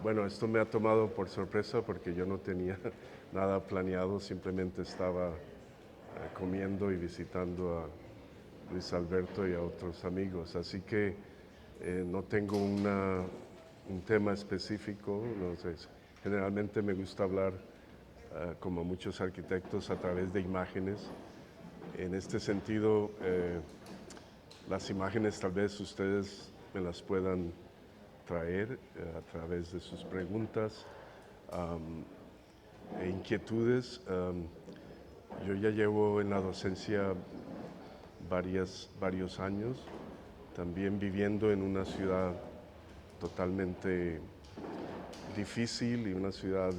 Bueno, esto me ha tomado por sorpresa porque yo no tenía nada planeado, simplemente estaba comiendo y visitando a Luis Alberto y a otros amigos, así que no tengo un tema específico, no sé, generalmente me gusta hablar como muchos arquitectos a través de imágenes. En este sentido, las imágenes tal vez ustedes me las puedan traer a través de sus preguntas e inquietudes. Yo ya llevo en la docencia varios años, también viviendo en una ciudad totalmente difícil y una ciudad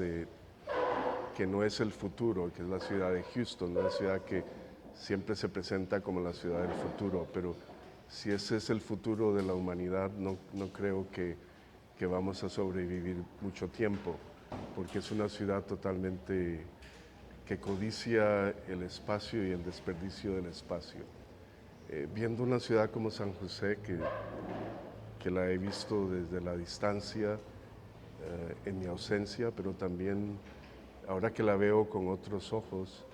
que no es el futuro, que es la ciudad de Houston, una ciudad que siempre se presenta como la ciudad del futuro, pero si ese es el futuro de la humanidad, no creo que vamos a sobrevivir mucho tiempo, porque es una ciudad totalmente que codicia el espacio y el desperdicio del espacio. Viendo una ciudad como San José, que la he visto desde la distancia, en mi ausencia, pero también ahora que la veo con otros ojos,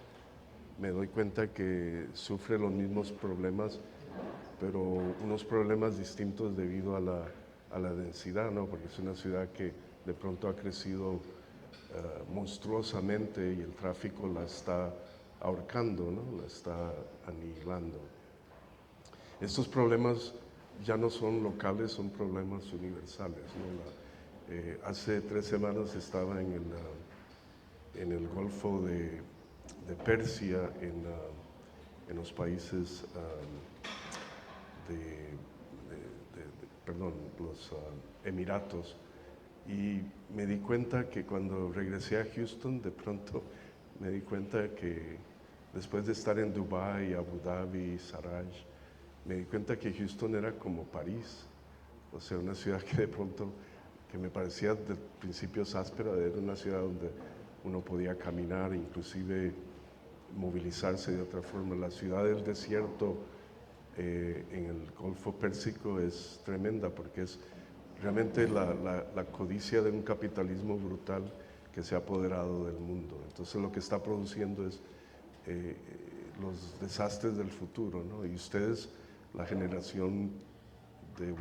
me doy cuenta que sufre los mismos problemas, pero unos problemas distintos debido a la densidad, ¿no? Porque es una ciudad que de pronto ha crecido monstruosamente y el tráfico la está ahorcando, ¿no? La está anihilando. Estos problemas ya no son locales, son problemas universales, ¿no? Hace 3 semanas estaba en el Golfo de Persia, en los países perdón, los Emiratos, y me di cuenta que cuando regresé a Houston, de pronto me di cuenta que después de estar en Dubái, Abu Dhabi, Saraj, me di cuenta que Houston era como París, o sea, una ciudad que de pronto, que me parecía de principios áspera, era una ciudad donde uno podía caminar, inclusive movilizarse de otra forma. La ciudad del desierto en el Golfo Pérsico es tremenda porque es realmente la codicia de un capitalismo brutal que se ha apoderado del mundo. Entonces lo que está produciendo es eh, los desastres del futuro, ¿no? Y ustedes, la generación de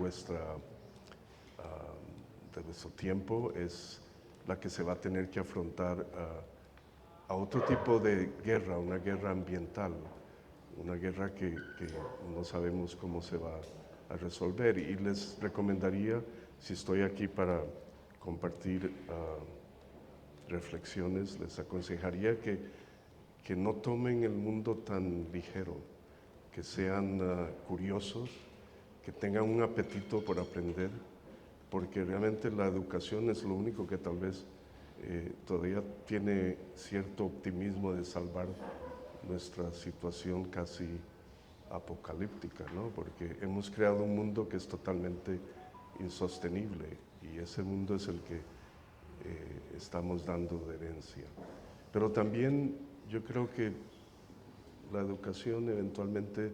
de vuestro tiempo, es la que se va a tener que afrontar a otro tipo de guerra, una guerra ambiental, una guerra que no sabemos cómo se va a resolver. Y les recomendaría, si estoy aquí para compartir reflexiones, les aconsejaría que no tomen el mundo tan ligero, que sean curiosos, que tengan un apetito por aprender, porque realmente la educación es lo único que tal vez todavía tiene cierto optimismo de salvar nuestra situación casi apocalíptica, ¿no? Porque hemos creado un mundo que es totalmente insostenible y ese mundo es el que estamos dando de herencia. Pero también yo creo que la educación eventualmente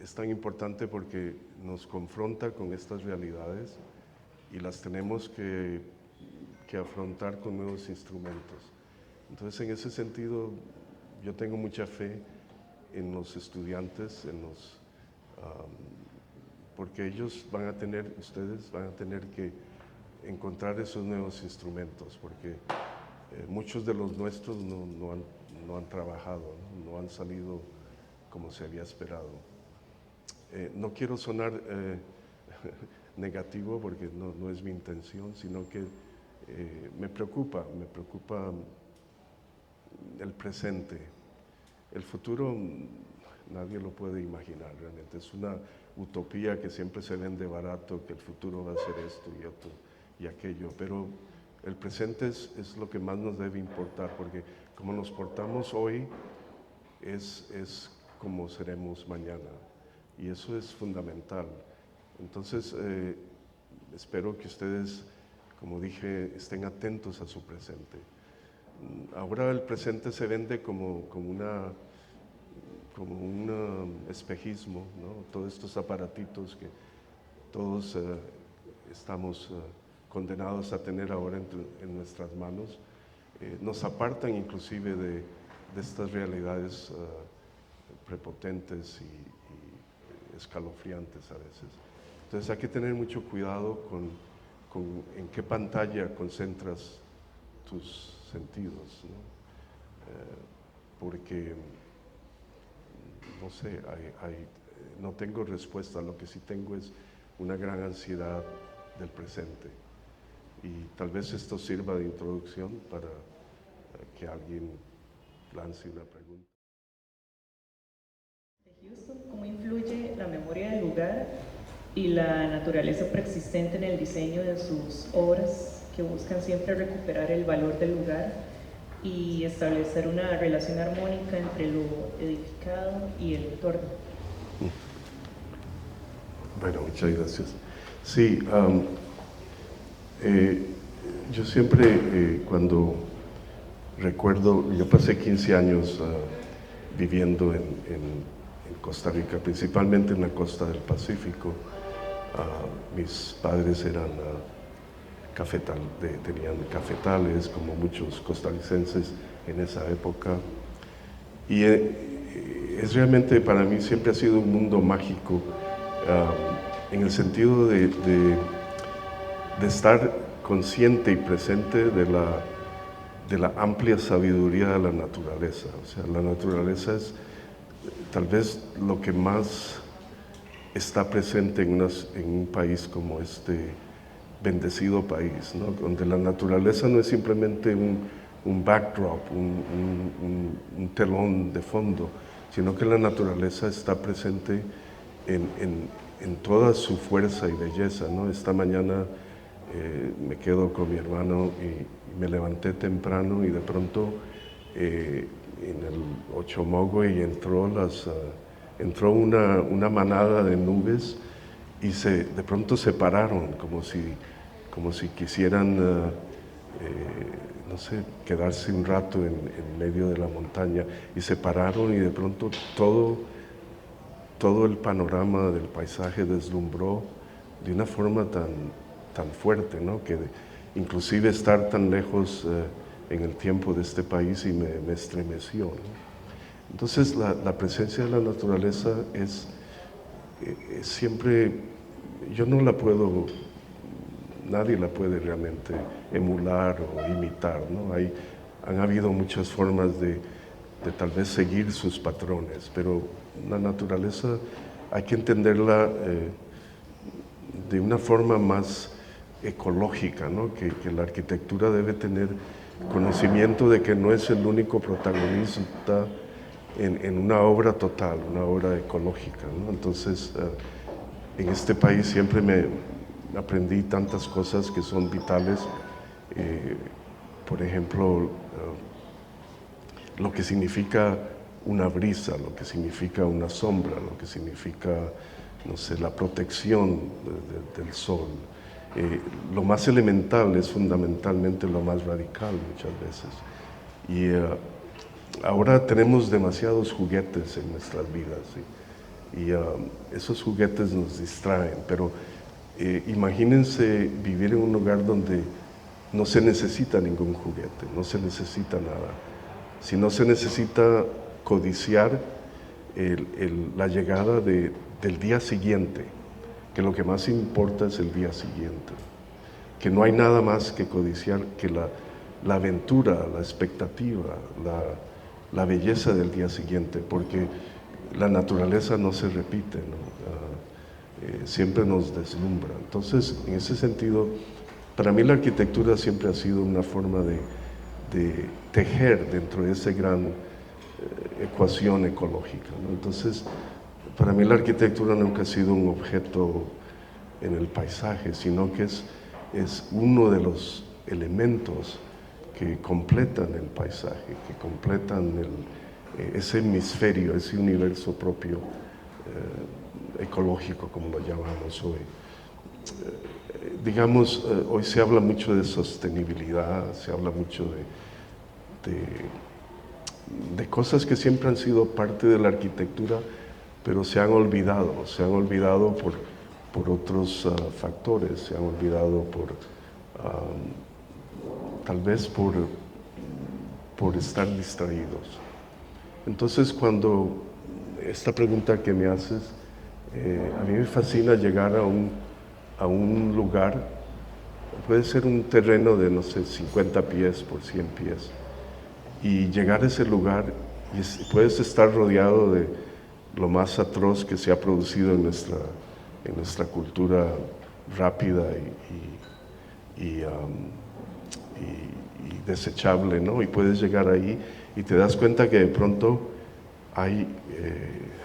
es tan importante porque nos confronta con estas realidades y las tenemos que afrontar con nuevos instrumentos. Entonces, en ese sentido, yo tengo mucha fe en los estudiantes, porque ellos van a tener, ustedes van a tener que encontrar esos nuevos instrumentos, porque muchos de los nuestros no han trabajado, no han salido como se había esperado. No quiero sonar negativo porque no es mi intención, sino que me preocupa el presente. El futuro nadie lo puede imaginar realmente, es una utopía que siempre se vende barato, que el futuro va a ser esto y otro y aquello, pero el presente es lo que más nos debe importar, porque como nos portamos hoy es como seremos mañana, y eso es fundamental. Entonces, espero que ustedes, como dije, estén atentos a su presente. Ahora el presente se vende como un espejismo, ¿no? Todos estos aparatitos que todos estamos condenados a tener ahora en nuestras manos, nos apartan inclusive de estas realidades prepotentes y escalofriantes a veces. Entonces hay que tener mucho cuidado con en qué pantalla concentras tus sentidos, ¿no? Porque, no sé, no tengo respuesta, lo que sí tengo es una gran ansiedad del presente. Y tal vez esto sirva de introducción para que alguien lance una pregunta. Houston, ¿cómo influye la memoria del lugar y la naturaleza preexistente en el diseño de sus obras, que buscan siempre recuperar el valor del lugar y establecer una relación armónica entre lo edificado y el entorno? Bueno, muchas gracias. Sí, yo siempre cuando recuerdo, yo pasé 15 años viviendo en Costa Rica, principalmente en la costa del Pacífico. Mis padres eran tenían cafetales, como muchos costarricenses en esa época. Y es realmente, para mí siempre ha sido un mundo mágico, en el sentido de estar consciente y presente de la amplia sabiduría de la naturaleza. O sea, la naturaleza es tal vez lo que más está presente en un país como este bendecido país, ¿no? Donde la naturaleza no es simplemente un backdrop, un telón de fondo, sino que la naturaleza está presente en toda su fuerza y belleza, ¿no? Esta mañana me quedo con mi hermano y me levanté temprano y de pronto en el Ochomogui entró una manada de nubes y de pronto se pararon como si quisieran, no sé, quedarse un rato en medio de la montaña, y se pararon y de pronto todo el panorama del paisaje deslumbró de una forma tan fuerte, ¿no? Que inclusive estar tan lejos en el tiempo de este país y me estremeció, ¿no? Entonces la presencia de la naturaleza es siempre, yo no la puedo, nadie la puede realmente emular o imitar, ¿no? Han habido muchas formas de tal vez seguir sus patrones, pero la naturaleza hay que entenderla de una forma más ecológica, ¿no? Que la arquitectura debe tener conocimiento de que no es el único protagonista en una obra total, una obra ecológica, ¿no? Entonces, en este país siempre aprendí tantas cosas que son vitales, por ejemplo, lo que significa una brisa, lo que significa una sombra, lo que significa, no sé, la protección del sol. Lo más elemental es fundamentalmente lo más radical muchas veces. Y ahora tenemos demasiados juguetes en nuestras vidas, ¿sí? Y esos juguetes nos distraen, pero imagínense vivir en un lugar donde no se necesita ningún juguete, no se necesita nada, sino se necesita codiciar la llegada del día siguiente, que lo que más importa es el día siguiente, que no hay nada más que codiciar que la aventura, la expectativa, la belleza del día siguiente, porque la naturaleza no se repite, ¿no? Siempre nos deslumbra. Entonces, en ese sentido, para mí la arquitectura siempre ha sido una forma de tejer dentro de esa gran ecuación ecológica, ¿no? Entonces, para mí la arquitectura nunca ha sido un objeto en el paisaje, sino que es uno de los elementos que completan el paisaje, que completan ese hemisferio, ese universo propio ecológico, como lo llamamos hoy. Digamos, hoy se habla mucho de sostenibilidad, se habla mucho de cosas que siempre han sido parte de la arquitectura, pero se han olvidado por otros factores, se han olvidado tal vez por estar distraídos. Entonces, cuando esta pregunta que me haces, a mí me fascina llegar a un lugar, puede ser un terreno de, no sé, 50 pies por 100 pies, y llegar a ese lugar y puedes estar rodeado de lo más atroz que se ha producido en nuestra cultura rápida y desechable, ¿no? Y puedes llegar ahí y te das cuenta que de pronto hay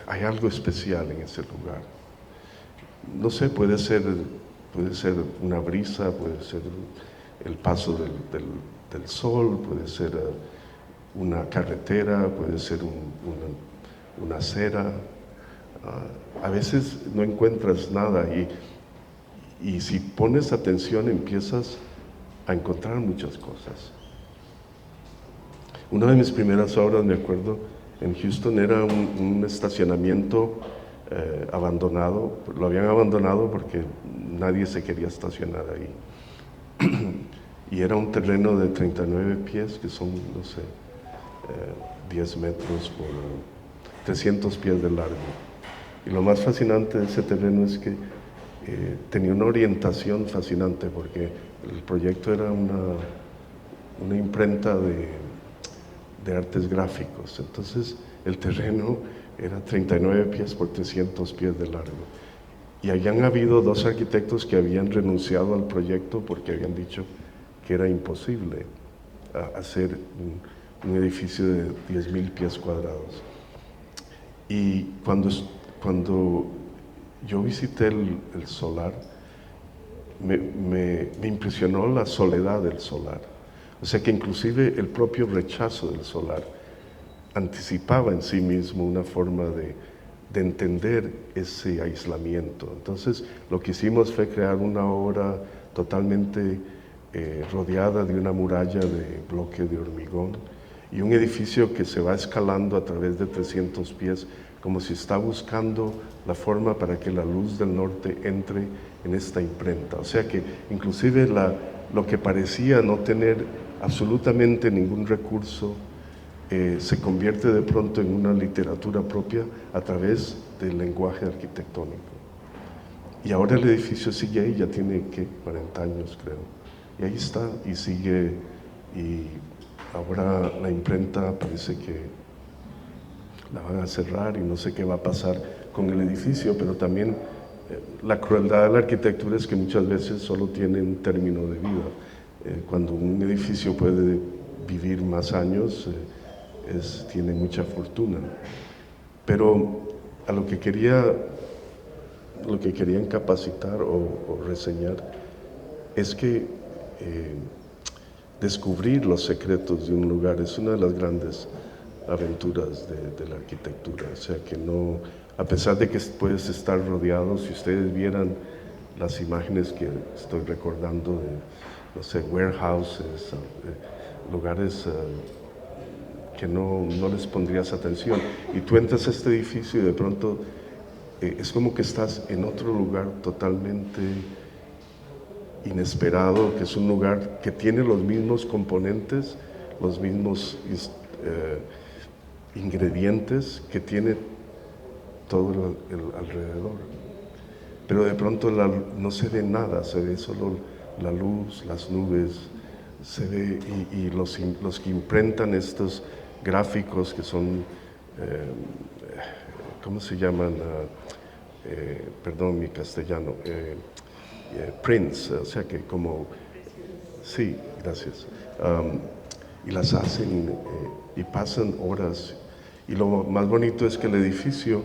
algo especial en ese lugar. No sé, puede ser una brisa, puede ser el paso del sol, puede ser una carretera, puede ser una acera. A veces no encuentras nada y si pones atención empiezas a encontrar muchas cosas. Una de mis primeras obras, me acuerdo, en Houston era un estacionamiento abandonado. Lo habían abandonado porque nadie se quería estacionar ahí. Y era un terreno de 39 pies, que son, no sé, 10 metros por 300 pies de largo. Y lo más fascinante de ese terreno es que tenía una orientación fascinante, porque el proyecto era una imprenta de artes gráficos. Entonces el terreno era 39 pies por 300 pies de largo. Y habían habido 2 arquitectos que habían renunciado al proyecto porque habían dicho que era imposible hacer un edificio de 10,000 pies cuadrados. Y cuando yo visité el solar, me impresionó la soledad del solar. O sea que inclusive el propio rechazo del solar anticipaba en sí mismo una forma de entender ese aislamiento. Entonces lo que hicimos fue crear una obra totalmente rodeada de una muralla de bloque de hormigón y un edificio que se va escalando a través de 300 pies, como si está buscando la forma para que la luz del norte entre en esta imprenta. O sea que inclusive lo que parecía no tener absolutamente ningún recurso se convierte de pronto en una literatura propia a través del lenguaje arquitectónico. Y ahora el edificio sigue ahí, ya tiene, ¿qué? 40 años creo. Y ahí está, y sigue, y ahora la imprenta parece que la van a cerrar y no sé qué va a pasar con el edificio, pero también la crueldad de la arquitectura es que muchas veces solo tiene un término de vida. Cuando un edificio puede vivir más años, tiene mucha fortuna. Pero a lo que quería incapacitar o reseñar es que descubrir los secretos de un lugar es una de las grandes aventuras de la arquitectura. O sea que no, a pesar de que puedes estar rodeado, si ustedes vieran las imágenes que estoy recordando de, no sé, warehouses, lugares que no les pondrías atención, y tú entras a este edificio y de pronto es como que estás en otro lugar totalmente inesperado, que es un lugar que tiene los mismos componentes, los mismos ingredientes que tiene todo el alrededor. Pero de pronto no se ve nada, se ve solo la luz, las nubes, se ve, y los que imprentan estos gráficos que son, ¿cómo se llaman? Perdón mi castellano, prints, o sea que como, sí, gracias, y las hacen y pasan horas, y lo más bonito es que el edificio,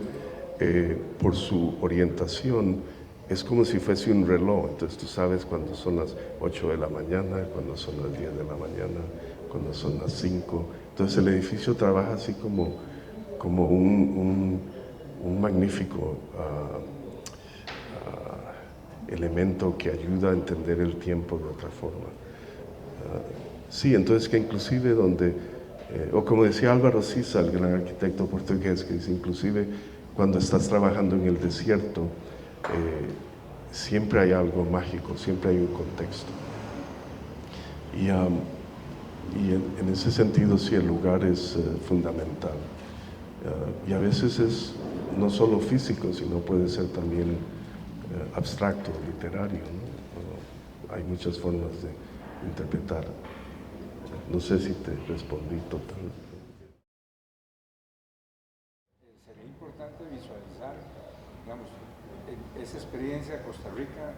por su orientación, es como si fuese un reloj. Entonces tú sabes cuando son las 8 de la mañana, cuando son las 10 de la mañana, cuando son las 5. Entonces el edificio trabaja así como un magnífico elemento que ayuda a entender el tiempo de otra forma. Sí, entonces que inclusive donde, o como decía Álvaro Siza, el gran arquitecto portugués, que dice, inclusive cuando estás trabajando en el desierto, siempre hay algo mágico, siempre hay un contexto. Y en ese sentido sí, el lugar es fundamental. Y a veces es no solo físico, sino puede ser también abstracto, literario, ¿no? Hay muchas formas de interpretar. No sé si te respondí total. Sería importante visualizar, digamos, esa experiencia de Costa Rica,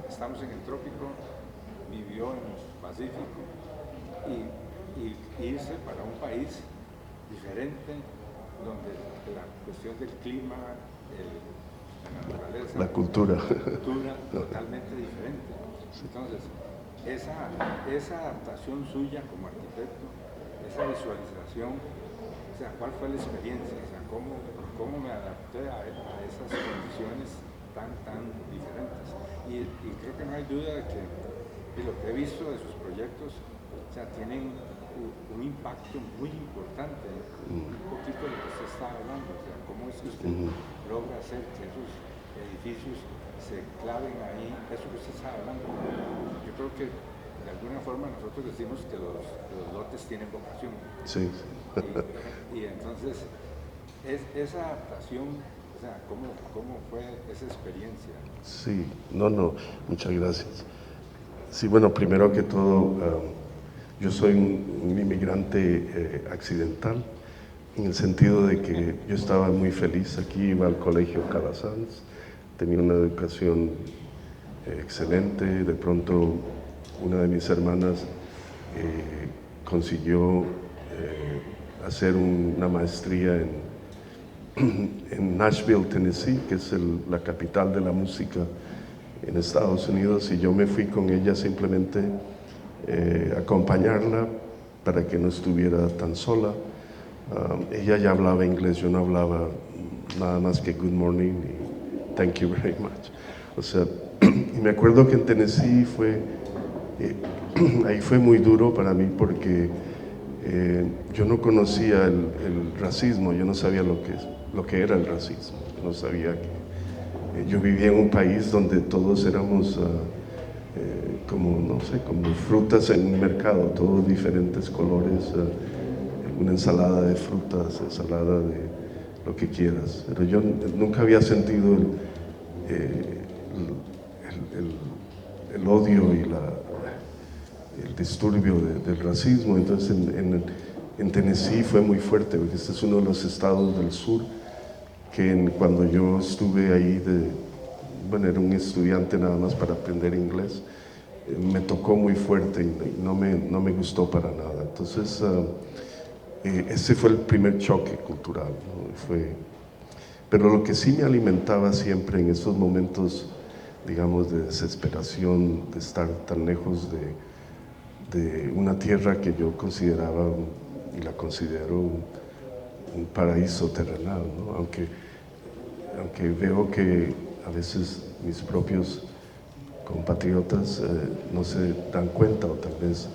estamos en el trópico, vivió en el Pacífico, y irse para un país diferente, donde la cuestión del clima, la naturaleza, la cultura totalmente diferente. Entonces, esa adaptación suya como arquitecto, esa visualización, o sea, ¿cuál fue la experiencia? O sea, ¿cómo me adapté a esas condiciones tan diferentes? Y creo que no hay duda de que lo que he visto de sus proyectos, o sea, tienen un impacto muy importante, un poquito de lo que usted está hablando, o sea, cómo es que usted logra hacer que esos edificios se claven ahí, eso que usted está hablando. Yo creo que de alguna forma nosotros decimos que los lotes tienen vocación. Sí. Y entonces, esa adaptación, o sea, ¿cómo fue esa experiencia? Sí, muchas gracias. Sí, bueno, primero que todo, yo soy un inmigrante accidental, en el sentido de que yo estaba muy feliz aquí, iba al colegio Calasanz, tenía una educación excelente. De pronto una de mis hermanas consiguió hacer una maestría en Nashville, Tennessee, que es la capital de la música en Estados Unidos, y yo me fui con ella simplemente acompañarla para que no estuviera tan sola. Ella ya hablaba inglés, yo no hablaba nada más que good morning y thank you very much. O sea, y me acuerdo que en Tennessee ahí fue muy duro para mí porque yo no conocía el racismo, yo no sabía lo que era el racismo, no sabía que yo vivía en un país donde todos éramos como, no sé, como frutas en un mercado, todos diferentes colores, una ensalada de frutas, ensalada de lo que quieras. Pero yo nunca había sentido el odio y el disturbio del racismo. Entonces en Tennessee fue muy fuerte, porque este es uno de los estados del sur que cuando yo estuve ahí, bueno, era un estudiante nada más para aprender inglés, me tocó muy fuerte y no me gustó para nada. Entonces, ese fue el primer choque cultural, ¿no? Pero lo que sí me alimentaba siempre en esos momentos, digamos, de desesperación, de estar tan lejos de una tierra que yo consideraba y la considero un paraíso terrenal, ¿no? Aunque veo que a veces mis propios compatriotas no se dan cuenta, o tal vez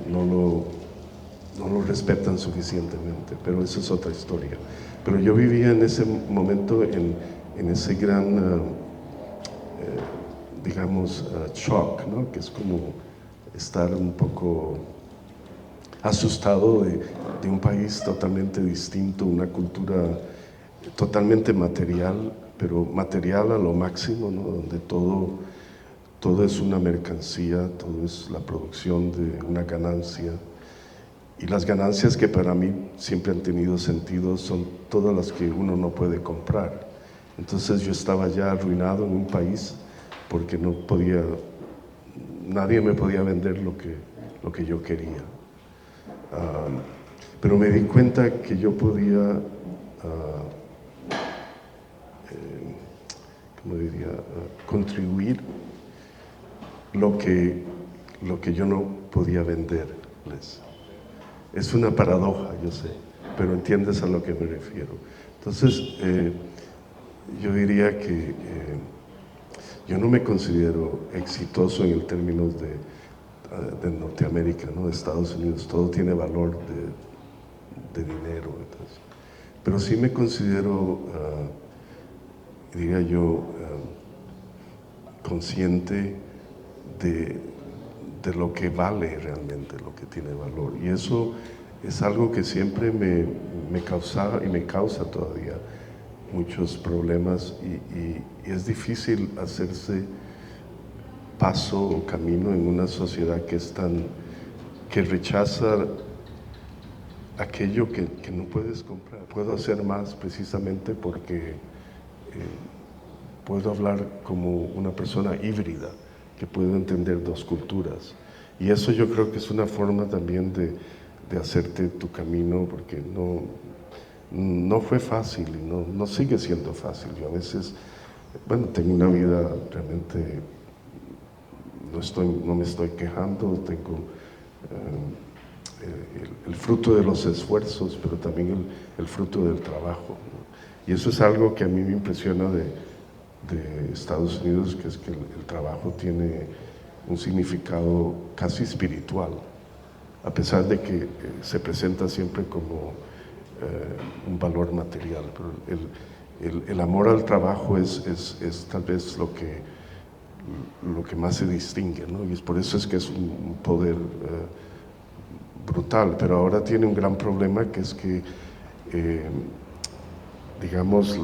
no lo respetan suficientemente, pero eso es otra historia. Pero yo vivía en ese momento en ese gran, digamos, shock, ¿no? Que es como estar un poco asustado de un país totalmente distinto, una cultura totalmente material, pero material a lo máximo, ¿no? Donde todo es una mercancía, todo es la producción de una ganancia. Y las ganancias que para mí siempre han tenido sentido son todas las que uno no puede comprar. Entonces yo estaba ya arruinado en un país porque nadie me podía vender lo que yo quería. Pero me di cuenta que yo podía, ¿cómo diría?, contribuir lo que yo no podía venderles. Es una paradoja, yo sé, pero entiendes a lo que me refiero. Entonces, yo diría que yo no me considero exitoso en el términos de Norteamérica, ¿no? De Estados Unidos. Todo tiene valor de dinero. Entonces. Pero sí me considero, diría yo, consciente de de lo que vale realmente, lo que tiene valor. Y eso es algo que siempre me causaba y me causa todavía muchos problemas y es difícil hacerse paso o camino en una sociedad que rechaza aquello que no puedes comprar. Puedo hacer más precisamente porque puedo hablar como una persona híbrida, que puedo entender dos culturas. Y eso yo creo que es una forma también de hacerte tu camino, porque no fue fácil y no sigue siendo fácil. Yo a veces, bueno, tengo una vida realmente, no me estoy quejando, tengo el fruto de los esfuerzos, pero también el fruto del trabajo, ¿no? Y eso es algo que a mí me impresiona de Estados Unidos, que es que el trabajo tiene un significado casi espiritual, a pesar de que se presenta siempre como un valor material. Pero el amor al trabajo es tal vez lo que más se distingue, ¿no? Y por eso es que es un poder brutal, pero ahora tiene un gran problema, que es que, digamos,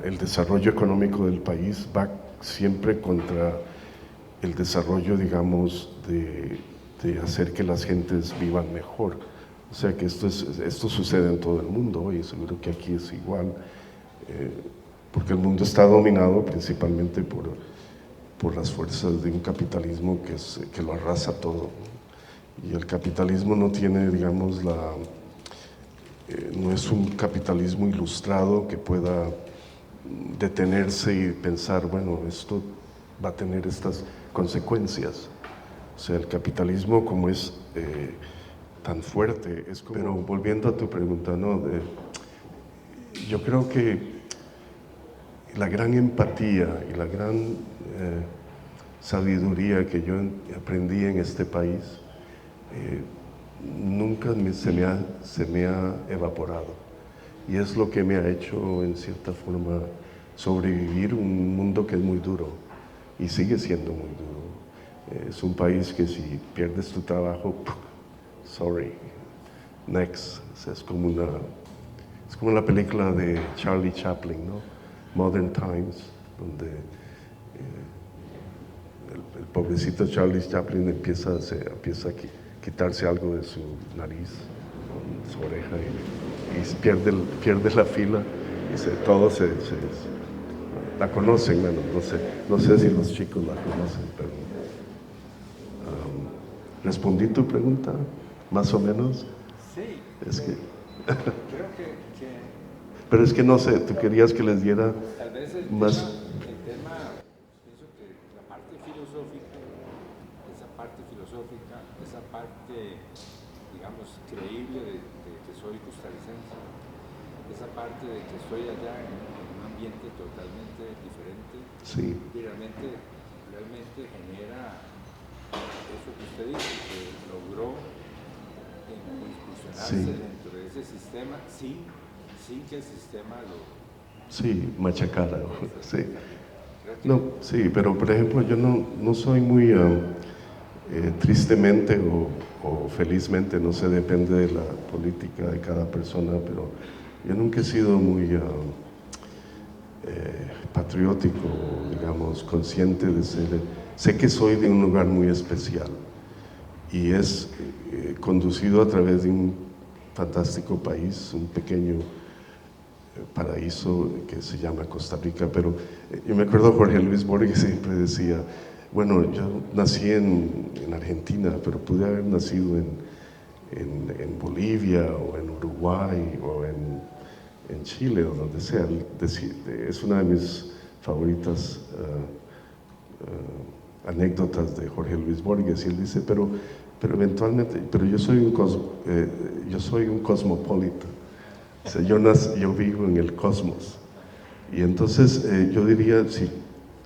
el desarrollo económico del país va siempre contra el desarrollo, digamos, de hacer que las gentes vivan mejor. O sea que esto sucede en todo el mundo hoy, seguro que aquí es igual, porque el mundo está dominado principalmente por las fuerzas de un capitalismo que lo arrasa todo. Y el capitalismo no tiene, digamos, no es un capitalismo ilustrado que pueda detenerse y pensar, bueno, esto va a tener estas consecuencias. O sea, el capitalismo, como es tan fuerte, es como... Pero volviendo a tu pregunta, ¿no? Yo creo que la gran empatía y la gran sabiduría que yo aprendí en este país nunca se me ha evaporado, y es lo que me ha hecho en cierta forma sobrevivir un mundo que es muy duro y sigue siendo muy duro. Es un país que si pierdes tu trabajo, sorry, next. O sea, es como la película de Charlie Chaplin, ¿no? Modern Times, donde el pobrecito Charlie Chaplin empieza a quitarse algo de su nariz, su oreja, y pierde la fila, y todos la conocen. Bueno, no sé si los chicos la conocen, pero ¿respondí tu pregunta, más o menos? Sí. Es que... creo que... Pero es que no sé, tú querías que les diera tal vez más... el tema, pienso que la parte filosófica, esa parte, digamos, creíble de que soy costarricense, esa parte de que estoy allá en un ambiente totalmente diferente, Sí. y realmente genera eso que usted dice, que logró incursionarse dentro de ese sistema sin que el sistema lo... Sí, machacara, sí. No, sí, pero por ejemplo yo no soy muy, tristemente o felizmente, no sé, depende de la política de cada persona, pero yo nunca he sido muy patriótico, digamos, consciente de sé que soy de un lugar muy especial, y es conducido a través de un fantástico país, un pequeño paraíso que se llama Costa Rica. Pero yo me acuerdo Jorge Luis Borges siempre decía, bueno, yo nací en Argentina, pero pude haber nacido en Bolivia o en Uruguay o en Chile o donde sea. Es una de mis favoritas anécdotas de Jorge Luis Borges, y él dice, pero eventualmente, pero yo soy un cosmopolita. O sea, yo vivo en el cosmos, y entonces yo diría,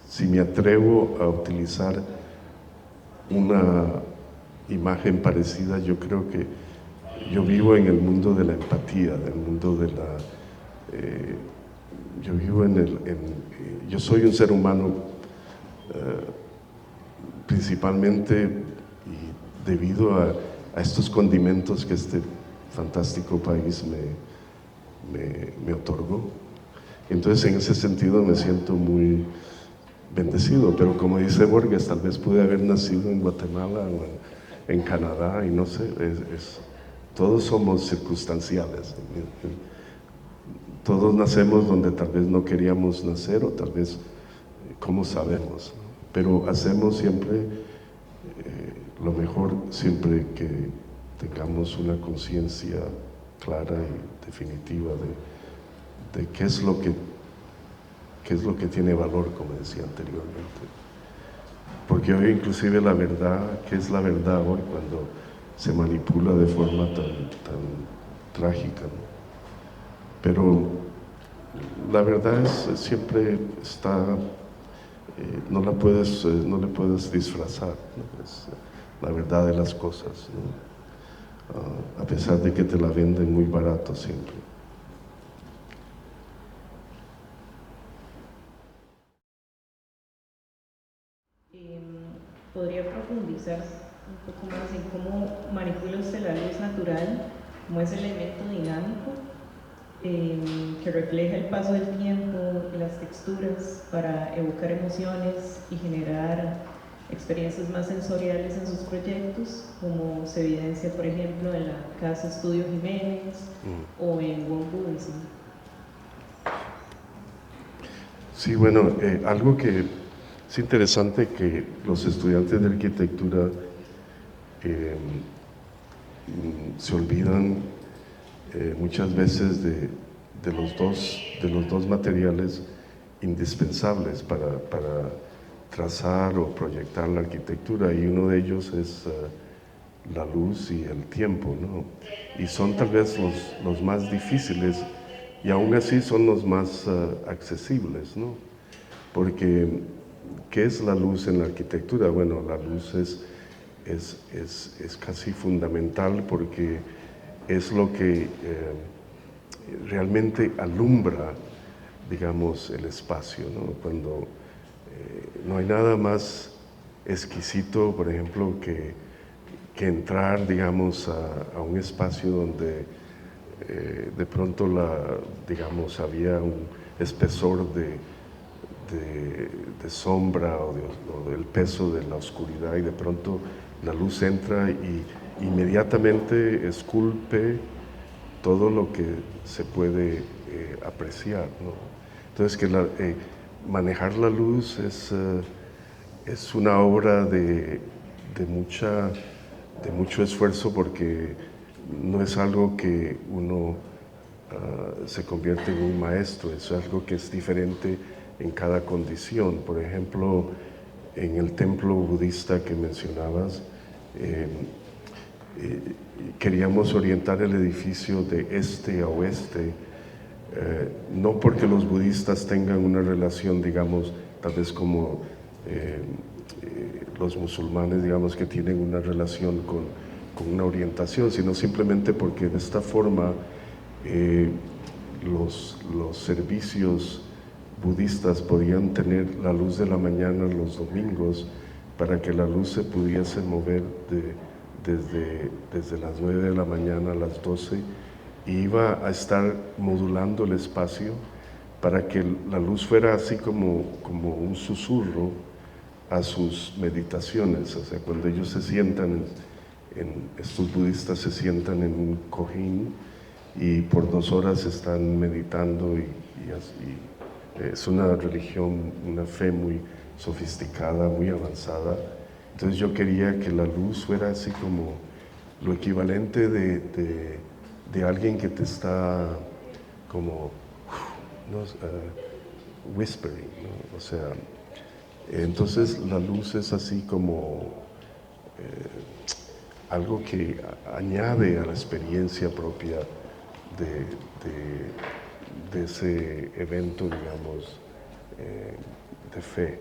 si me atrevo a utilizar una imagen parecida, yo creo que yo vivo en el mundo de la empatía, del mundo de la... yo vivo yo soy un ser humano principalmente y debido a estos condimentos que este fantástico país me otorgó. Entonces, en ese sentido me siento muy bendecido, pero como dice Borges, tal vez pude haber nacido en Guatemala o en Canadá, y no sé, todos somos circunstanciales. Todos nacemos donde tal vez no queríamos nacer, o tal vez, ¿cómo sabemos? Pero hacemos siempre lo mejor, siempre que tengamos una conciencia clara y definitiva de qué es lo que tiene valor, como decía anteriormente. Porque hoy inclusive la verdad, ¿qué es la verdad hoy cuando se manipula de forma tan trágica, ¿no? Pero la verdad siempre está, no le puedes disfrazar, ¿no? Es la verdad de las cosas, ¿no? A pesar de que te la venden muy barato siempre. ¿Podría profundizar un poco más en cómo manipula usted la luz natural como ese elemento dinámico que refleja el paso del tiempo y las texturas para evocar emociones y generar experiencias más sensoriales en sus proyectos, como se evidencia, por ejemplo, en la Casa Estudio Jiménez o en Wong Buddhism? Sí, bueno, algo que es interesante, que los estudiantes de arquitectura se olvidan muchas veces de los dos materiales indispensables para trazar o proyectar la arquitectura, y uno de ellos es la luz y el tiempo, ¿no? Y son tal vez los más difíciles, y aún así son los más accesibles, ¿no? Porque, ¿qué es la luz en la arquitectura? Bueno, la luz es casi fundamental, porque es lo que realmente alumbra, digamos, el espacio, ¿no? Cuando no hay nada más exquisito, por ejemplo, que entrar, digamos, a un espacio donde de pronto digamos, había un espesor de sombra o del peso de la oscuridad, y de pronto la luz entra y inmediatamente esculpe todo lo que se puede apreciar, ¿no? Entonces, manejar la luz es una obra de mucho esfuerzo, porque no es algo que uno se convierte en un maestro, es algo que es diferente en cada condición. Por ejemplo, en el templo budista que mencionabas, queríamos orientar el edificio de este a oeste, no porque los budistas tengan una relación, digamos, tal vez como los musulmanes, digamos, que tienen una relación con una orientación, sino simplemente porque de esta forma los servicios budistas podían tener la luz de la mañana los domingos, para que la luz se pudiese mover desde las 9 de la mañana a las 12, y iba a estar modulando el espacio para que la luz fuera así como un susurro a sus meditaciones. O sea, cuando ellos se sientan, estos budistas se sientan en un cojín y por 2 horas están meditando, y es una religión, una fe muy sofisticada, muy avanzada. Entonces yo quería que la luz fuera así como lo equivalente de alguien que te está como, ¿no? Whispering, ¿no? O sea, entonces la luz es así como algo que añade a la experiencia propia de ese evento, digamos, de fe.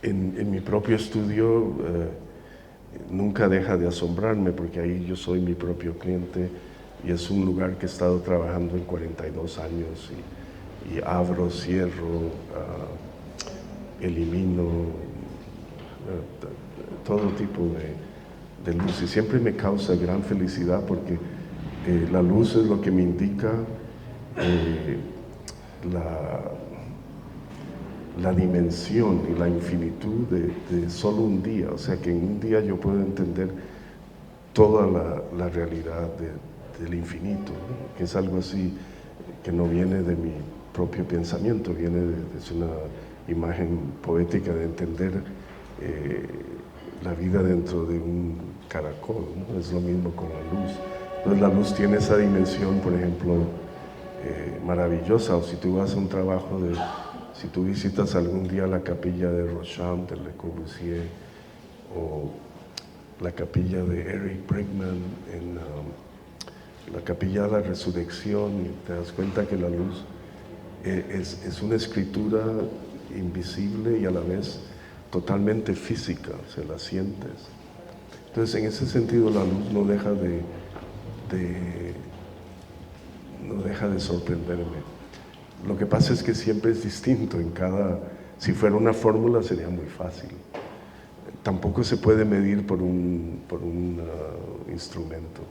En mi propio estudio nunca deja de asombrarme, porque ahí yo soy mi propio cliente, y es un lugar que he estado trabajando en 42 años, y abro, cierro, elimino todo tipo de luz, y siempre me causa gran felicidad porque la luz es lo que me indica la dimensión y la infinitud de solo un día. O sea que en un día yo puedo entender toda la realidad del infinito, ¿no? Que es algo así que no viene de mi propio pensamiento, es una imagen poética de entender la vida dentro de un caracol, ¿no? Es lo mismo con la luz. Entonces la luz tiene esa dimensión, por ejemplo, maravillosa. O si tú vas a un trabajo si tú visitas algún día la capilla de Rocham, de Le Corbusier, o la capilla de Eric Bregman, en la capilla de la resurrección, y te das cuenta que la luz es una escritura invisible y a la vez totalmente física, se la sientes. Entonces, en ese sentido, la luz no deja de sorprenderme. Lo que pasa es que siempre es distinto si fuera una fórmula sería muy fácil. Tampoco se puede medir por un instrumento.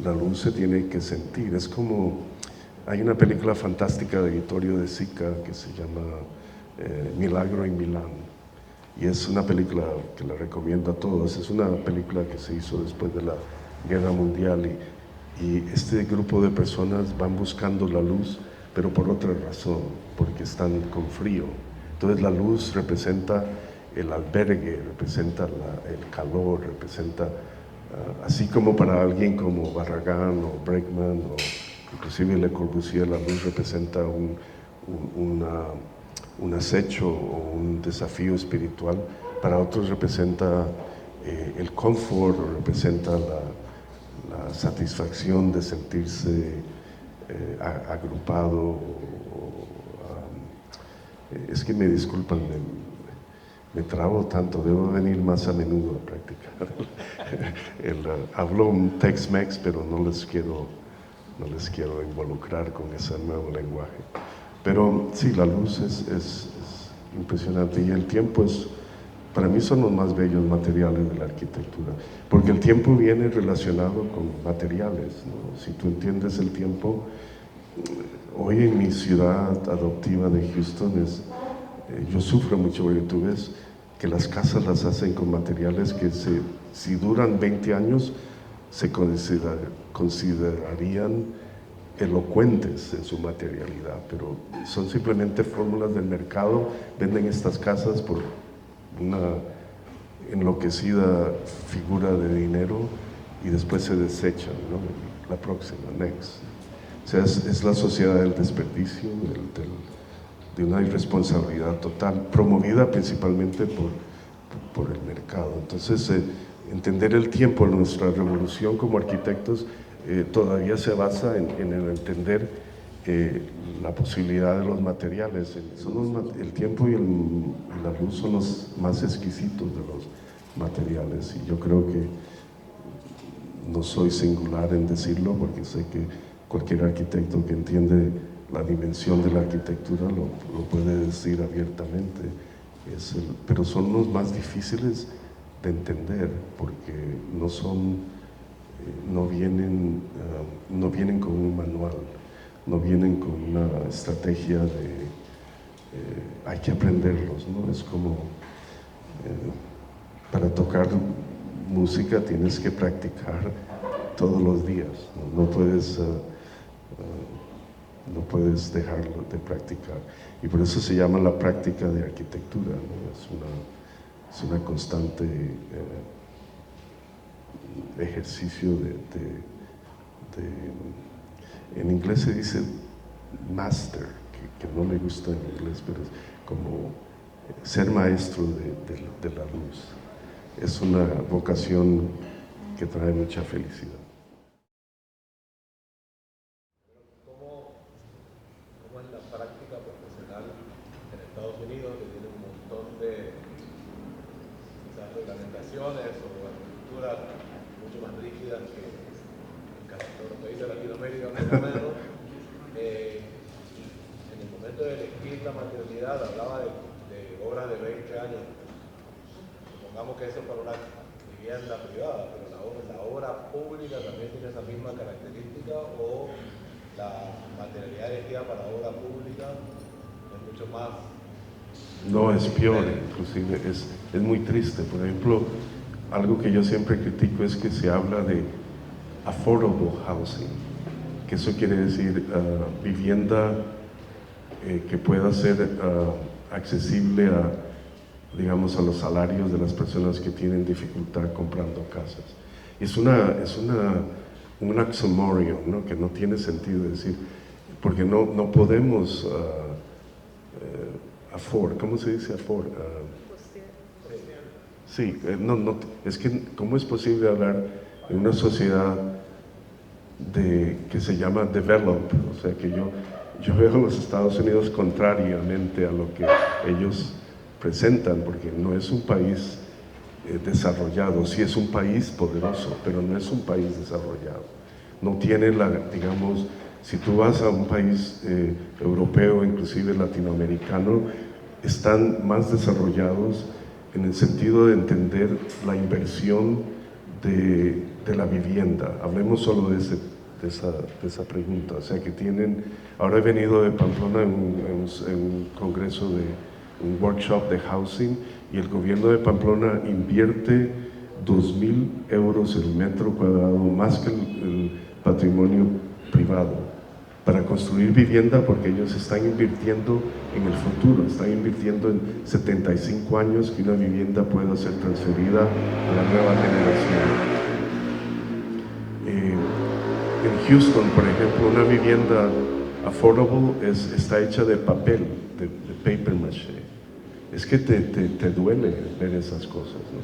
La luz se tiene que sentir. Es como, hay una película fantástica de Vittorio De Sica que se llama Milagro en Milán. Y es una película que la recomiendo a todos. Es una película que se hizo después de la Guerra Mundial y este grupo de personas van buscando la luz, pero por otra razón, porque están con frío. Entonces la luz representa el albergue, representa el calor, representa, así como para alguien como Barragán o Bregman o inclusive Le Corbusier, la luz representa un acecho o un desafío espiritual, para otros representa el confort, o representa la satisfacción de sentirse agrupado. Es que me disculpan, me trabo tanto, debo venir más a menudo a practicar. Hablo un Tex-Mex, pero no les quiero involucrar con ese nuevo lenguaje. Pero sí, la luz es impresionante, y el tiempo para mí son los más bellos materiales de la arquitectura, porque el tiempo viene relacionado con materiales, ¿no? Si tú entiendes el tiempo, hoy en mi ciudad adoptiva de Houston yo sufro mucho porque tú ves que las casas las hacen con materiales que si duran 20 años se considerarían elocuentes en su materialidad, pero son simplemente fórmulas del mercado. Venden estas casas por una enloquecida figura de dinero y después se desechan, ¿no? La próxima, next. O sea, es la sociedad del desperdicio, de una irresponsabilidad total, promovida principalmente por el mercado. Entonces, entender el tiempo, nuestra revolución como arquitectos todavía se basa en el entender la posibilidad de los materiales. El tiempo y la luz son los más exquisitos de los materiales, y yo creo que no soy singular en decirlo, porque sé que cualquier arquitecto que entiende la dimensión de la arquitectura lo puede decir abiertamente. Pero son los más difíciles de entender, porque no vienen con un manual, no vienen con una estrategia hay que aprenderlos, ¿no? Es como para tocar música tienes que practicar todos los días, ¿no? No puedes dejarlo de practicar, y por eso se llama la práctica de arquitectura, ¿no? Es una constante ejercicio en inglés se dice master, que no me gusta en inglés, pero es como ser maestro de la luz. Es una vocación que trae mucha felicidad. ¿Cómo es la práctica profesional en Estados Unidos, que tiene un montón de quizás reglamentaciones o estructuras mucho más rígidas que en casi todos los países de Latinoamérica, más o menos? En el momento de elegir la materialidad hablaba de obras materialidad elegida para obra pública es mucho más... No, es peor, inclusive es muy triste. Por ejemplo, algo que yo siempre critico es que se habla de affordable housing, que eso quiere decir vivienda que pueda ser accesible digamos, a los salarios de las personas que tienen dificultad comprando casas. Es un oxymoron, ¿no? Que no tiene sentido decir, porque no podemos ¿cómo se dice afford? Sí, es que ¿cómo es posible hablar en una sociedad que se llama develop? O sea, que yo veo a los Estados Unidos contrariamente a lo que ellos presentan, porque no es un país desarrollado, sí es un país poderoso, pero no es un país desarrollado. No tiene digamos, si tú vas a un país europeo, inclusive latinoamericano, están más desarrollados en el sentido de entender la inversión de la vivienda. Hablemos solo de esa pregunta. O sea, que ahora he venido de Pamplona en un congreso un workshop de housing, y el gobierno de Pamplona invierte 2.000 euros el metro cuadrado, más que el patrimonio privado, para construir vivienda, porque ellos están invirtiendo en el futuro, están invirtiendo en 75 años que una vivienda pueda ser transferida a la nueva generación. En Houston, por ejemplo, una vivienda affordable está hecha de papel, de paper maché. Es que te duele ver esas cosas, ¿no?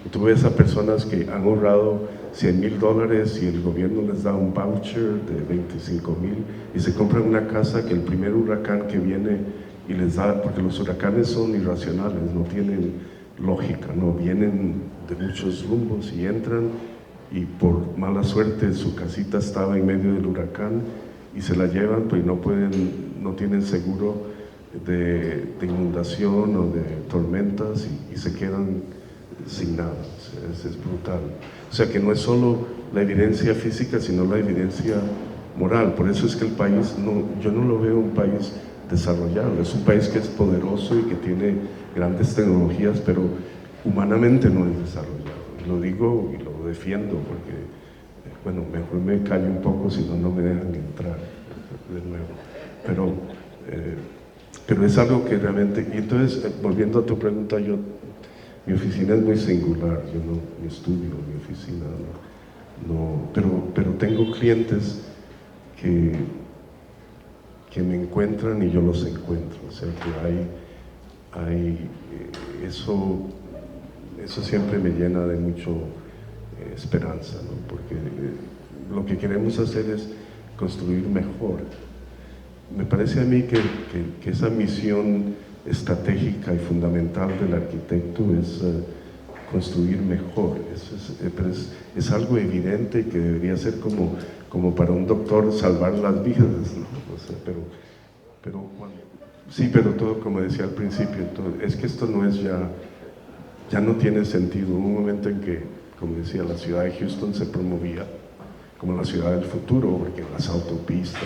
Y tú ves a personas que han ahorrado $100,000 y el gobierno les da un voucher de 25,000 y se compran una casa que el primer huracán que viene y les da, porque los huracanes son irracionales, no tienen lógica, no vienen de muchos rumbos y entran, y por mala suerte su casita estaba en medio del huracán y se la llevan, pues no tienen seguro de inundación o de tormentas y se quedan sin nada. Es brutal. O sea, que no es solo la evidencia física, sino la evidencia moral. Por eso es que el país, yo no lo veo un país desarrollado. Es un país que es poderoso y que tiene grandes tecnologías, pero humanamente no es desarrollado. Y lo digo y lo defiendo porque, bueno, mejor me callo un poco, si no me dejan entrar de nuevo. Pero es algo que realmente... Y entonces, volviendo a tu pregunta, mi oficina es muy singular, yo mi estudio, mi oficina, pero tengo clientes que me encuentran y yo los encuentro. O sea, que eso siempre me llena de mucho esperanza, ¿no? Porque lo que queremos hacer es construir mejor. Me parece a mí que esa misión estratégica y fundamental del arquitecto es construir mejor. Es algo evidente que debería ser como para un doctor salvar las vidas, ¿no? O sea, pero todo, como decía al principio, es que esto no es ya no tiene sentido. Hubo un momento en que, como decía, la ciudad de Houston se promovía como la ciudad del futuro, porque las autopistas,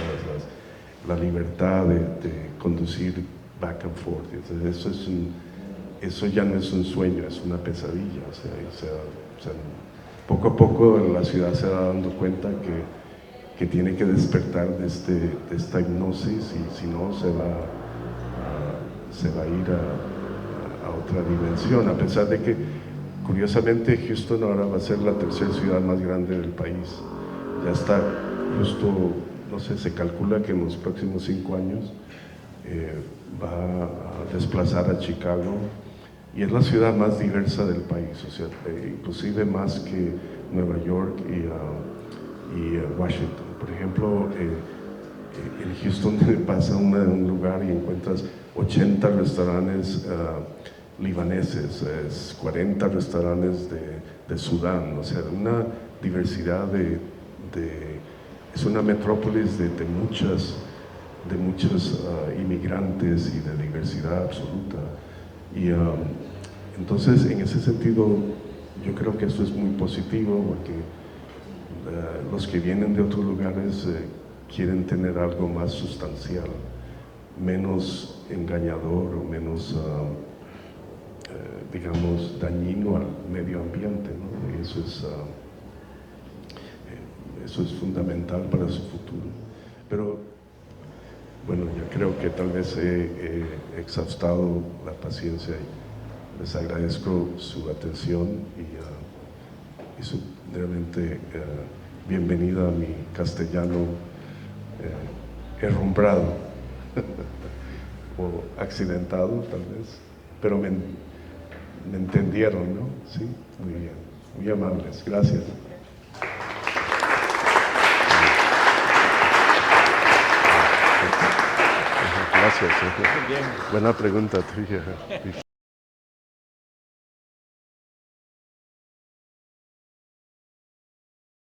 la libertad de conducir back and forth. Entonces eso ya no es un sueño, es una pesadilla. O sea, poco a poco la ciudad se va dando cuenta que tiene que despertar de esta hipnosis, y si no se va a ir a otra dimensión, a pesar de que curiosamente Houston ahora va a ser la tercera ciudad más grande del país. Ya está justo, no sé, se calcula que en los próximos 5 años va a desplazar a Chicago, y es la ciudad más diversa del país, o sea, inclusive más que Nueva York y Washington. Por ejemplo, en Houston vas a un lugar y encuentras 80 restaurantes libaneses, 40 restaurantes de Sudán, o sea, una diversidad es una metrópolis de muchos inmigrantes y de diversidad absoluta. Y entonces, en ese sentido, yo creo que esto es muy positivo, porque los que vienen de otros lugares quieren tener algo más sustancial, menos engañador o menos, digamos, dañino al medio ambiente, ¿no? Y eso es fundamental para su futuro. Pero bueno, yo creo que tal vez he exhaustado la paciencia y les agradezco su atención y su realmente bienvenida a mi castellano herrumbrado o accidentado tal vez, pero me entendieron, ¿no? Sí, muy bien, muy amables, gracias. Gracias. Buena pregunta tuya.